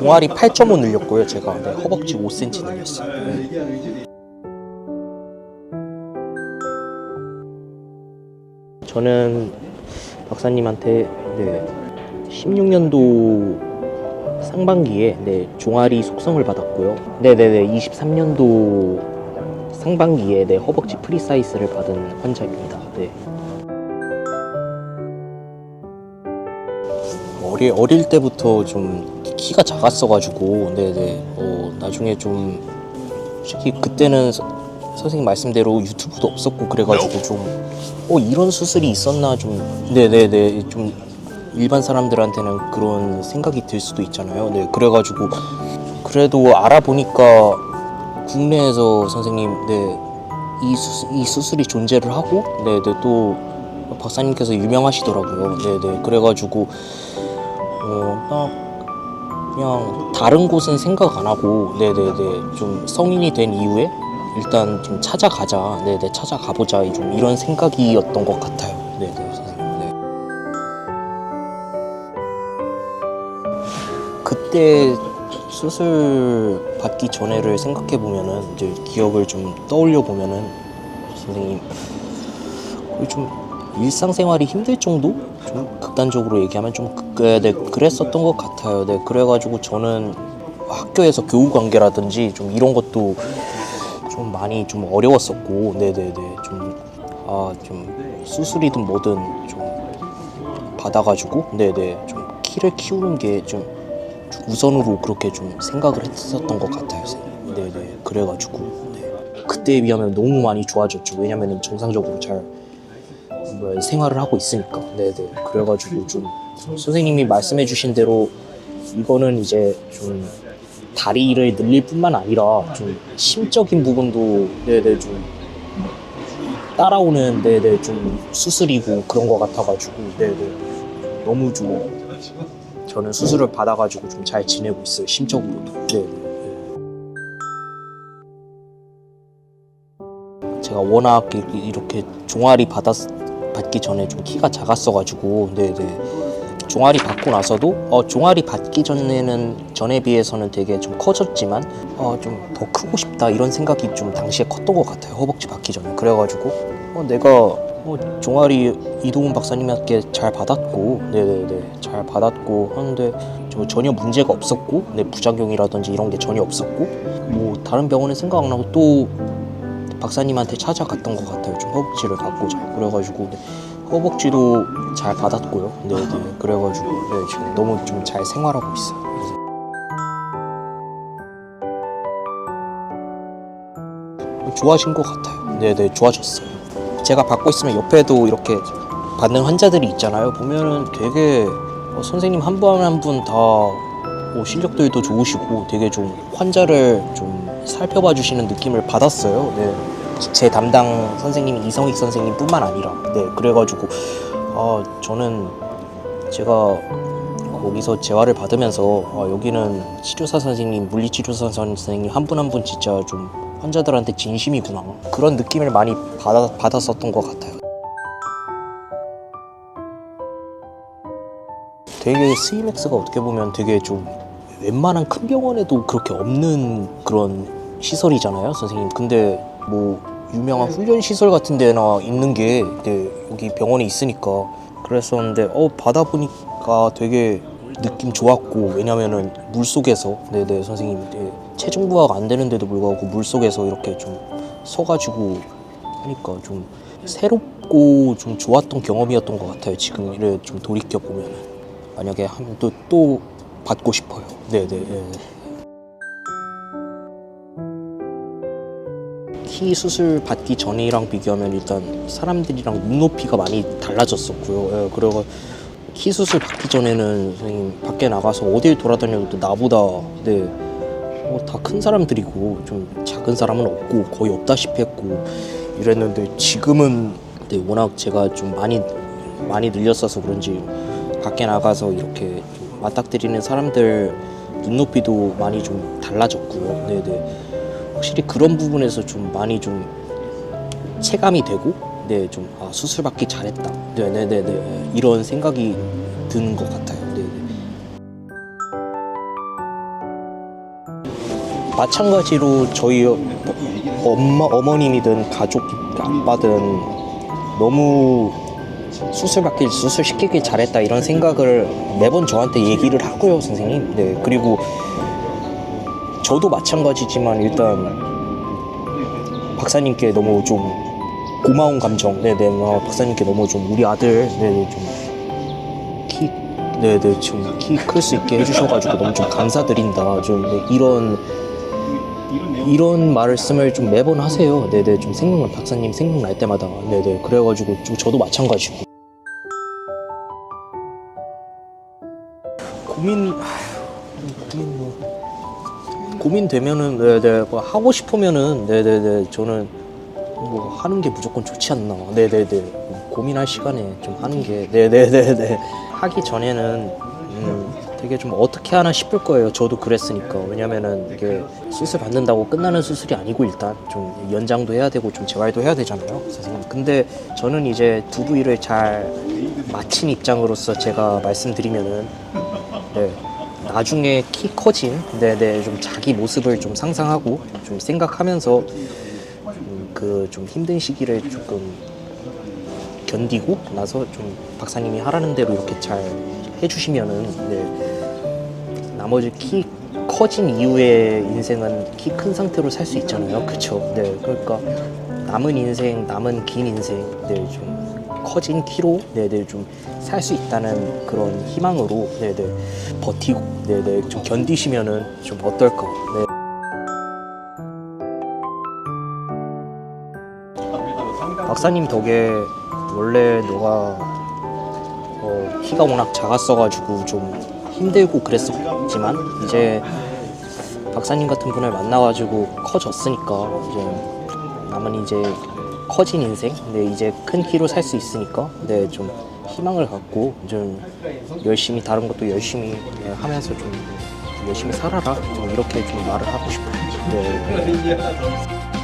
종아리 8.5 늘렸고요. 제가 네, 허벅지 5cm 늘렸어요. 네. 저는 박사님한테 16년도 상반기에 종아리 속성을 받았고요. 23년도 상반기에 허벅지 프리사이즈를 받은 환자입니다. 네. 어릴 때부터 좀 키가 작았어가지고 나중에 좀 솔직히 그때는 선생님 말씀대로 유튜브도 없었고 그래가지고 좀 이런 수술이 있었나 좀 좀 일반 사람들한테는 그런 생각이 들 수도 있잖아요. 네, 그래가지고 그래도 알아보니까 국내에서 선생님 이 수술이 존재를 하고 또 박사님께서 유명하시더라고요. 그래가지고 그냥 다른 곳은 생각 안 하고 좀 성인이 된 이후에 일단 좀 찾아가자, 찾아가보자 좀 이런 생각이었던 것 같아요. 선생님. 그때 수술 받기 전에를 생각해 보면은 이제 기억을 좀 떠올려 보면은 선생님 좀 일상생활이 힘들 정도? 좀 극단적으로 얘기하면 좀 그랬었던 것 같아요. 그래가지고 저는 학교에서 교우 관계라든지 좀 이런 것도 좀 많이 좀 어려웠었고, 좀 수술이든 뭐든 좀 받아가지고, 좀 키를 키우는 게 좀 우선으로 그렇게 좀 생각을 했었던 것 같아요. 그래가지고 그때에 비하면 너무 많이 좋아졌죠. 왜냐면은 정상적으로 잘 생활을 하고 있으니까. 그래가지고 좀 선생님이 말씀해주신 대로 이거는 이제 좀 다리를 늘릴 뿐만 아니라 좀 심적인 부분도 좀 따라오는 좀 수술이고 그런 것 같아가지고 너무 좀 저는 수술을 받아가지고 좀 잘 지내고 있어요. 심적으로도. 제가 워낙 이렇게 종아리 받기 전에 좀 키가 작았어가지고 종아리 받고 나서도 종아리 받기 전에 비해서는 되게 좀 커졌지만 좀 더 크고 싶다 이런 생각이 좀 당시에 컸던 것 같아요. 허벅지 받기 전에. 그래가지고 내가 종아리 이동훈 박사님께 잘 받았고 잘 받았고 하는데 전혀 문제가 없었고 부작용이라든지 이런 게 전혀 없었고 뭐 다른 병원에 생각 안 하고 또 박사님한테 찾아갔던 것 같아요. 좀 허벅지를 받고자. 그래가지고 허벅지도 잘 받았고요. 그래가지고 지금 너무 좀 잘 생활하고 있어요. 좋아진 것 같아요. 좋아졌어요. 제가 받고 있으면 옆에도 이렇게 받는 환자들이 있잖아요. 보면은 되게 선생님 한 분 한 분 다 실력들도 좋으시고 되게 좀 환자를 좀 살펴봐 주시는 느낌을 받았어요. 제 담당 선생님이 이성익 선생님뿐만 아니라 그래가지고 저는 제가 거기서 재활을 받으면서 여기는 치료사 선생님, 물리치료사 선생님 한 분 한 분 진짜 좀 환자들한테 진심이구나 그런 느낌을 많이 받았었던 것 같아요. 되게 스이맥스가 어떻게 보면 되게 좀 웬만한 큰 병원에도 그렇게 없는 그런 시설이잖아요, 선생님. 근데 뭐 유명한 훈련 시설 같은 데나 있는 게 여기 병원에 있으니까 그랬었는데 받아보니까 되게 느낌 좋았고 왜냐면은 물속에서 선생님 체중 부하가 안 되는데도 불구하고 물속에서 이렇게 좀 서가지고 하니까 좀 새롭고 좀 좋았던 경험이었던 것 같아요. 지금 이래 좀 돌이켜 보면은 만약에 하면 또 받고 싶어요. 키 수술 받기 전이랑 비교하면 일단 사람들이랑 눈높이가 많이 달라졌었고요. 그리고 키 수술 받기 전에는 선생님 밖에 나가서 어딜 돌아다녀도 나보다 다 큰 사람들이고 좀 작은 사람은 없고 거의 없다시피 했고 이랬는데 지금은 워낙 제가 좀 많이 늘렸어서 그런지 밖에 나가서 이렇게 좀 맞닥뜨리는 사람들 눈높이도 많이 좀 달라졌고요. 확실히 그런 부분에서 좀 많이 좀 체감이 되고 좀 수술 받기 잘했다. 이런 생각이 드는 것 같아요. 마찬가지로 저희 어머님이든 가족 아빠든 너무 수술시키길 잘했다 이런 생각을 매번 저한테 얘기를 하고요, 선생님. 네, 그리고 저도 마찬가지지만 일단 박사님께 너무 좀 고마운 감정, 네네, 박사님께 너무 좀 우리 아들, 네네, 좀 키 클 수 있게 해주셔가지고 너무 좀 감사드린다. 좀 이런 말씀을 좀 매번 하세요. 네네, 좀 박사님 생각날 때마다. 네네, 그래가지고 좀 저도 마찬가지고. 고민되면은, 네네, 뭐 하고 싶으면은, 네네네, 저는 뭐 하는 게 무조건 좋지 않나. 네네네, 고민할 시간에 좀 하는 게, 네네네네. 하기 전에는 되게 좀 어떻게 하나 싶을 거예요. 저도 그랬으니까. 왜냐면은 이게 수술 받는다고 끝나는 수술이 아니고 일단 좀 연장도 해야 되고 좀 재활도 해야 되잖아요, 선생님. 근데 저는 이제 두 부위를 잘 마친 입장으로서 제가 말씀드리면은, 네, 나중에 키 커진, 네네, 좀 자기 모습을 좀 상상하고 좀 생각하면서 그 좀 힘든 시기를 조금 견디고 나서 좀 박사님이 하라는 대로 이렇게 잘 해주시면은, 네, 나머지 키 커진 이후의 인생은 키 큰 상태로 살 수 있잖아요, 그쵸? 네, 그러니까 남은 인생, 남은 긴 인생, 네, 좀 커진 키로, 네네, 좀 살 수 있다는 그런 희망으로, 네네, 버티고, 네네, 좀 견디시면은 좀 어떨까? 네. 박사님 덕에 원래 너가 키가 워낙 작았어가지고 좀 힘들고 그랬었지만 이제 박사님 같은 분을 만나가지고 커졌으니까 이제 남은 이제 커진 인생, 근데 이제 큰 키로 살 수 있으니까, 네, 좀 희망을 갖고 좀 열심히 다른 것도 열심히, 네, 하면서 좀 열심히 살아라, 좀 이렇게 좀 말을 하고 싶어요. 네, 네.